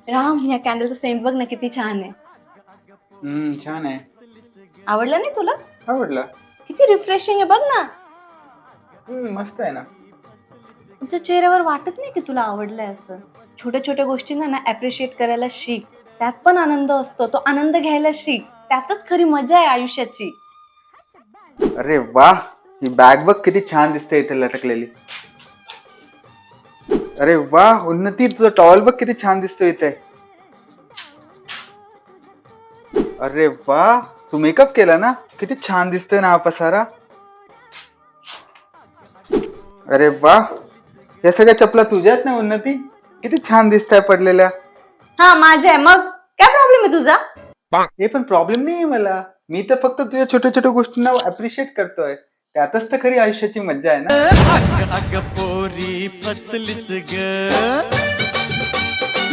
राम, या कॅन्डलचा सेंट बघ ना, किती छान आहे. छान आहे. आवडलं नाही तुला? आवडलं. किती रिफ्रेशिंग आहे बघ ना. मस्त आहे ना. तुझ्या चेहऱ्यावर वाटत नाही की तुला आवडलंय असं. छोट्या छोट्या गोष्टींना ना अप्रिशिएट करायला शिक. त्यात पण आनंद असतो. तो आनंद घ्यायला शिक. त्यातच खरी मजा आहे आयुष्याची. अरे वा, ही बॅग बघ किती छान दिसते इथे लटकलेली. अरे वा उन्नती, तुझा टॉवेल बघ किती छान दिसतो इथे. अरे वा, तू मेकअप केला ना, किती छान दिसतोय ना हा पसारा. अरे वा, या सगळ्या चपला तुझ्याच ना उन्नती, किती छान दिसताय पडलेल्या. हा, माझं आहे. मग काय प्रॉब्लेम आहे तुझा? हे पण प्रॉब्लेम नाही मला. मी तर फक्त तुझ्या छोट्या छोट्या गोष्टींना अप्रिशिएट करतोय. त्यातच तर खरी आयुष्याची मज्जा आहे ना. अग पोरी फसलीस ग.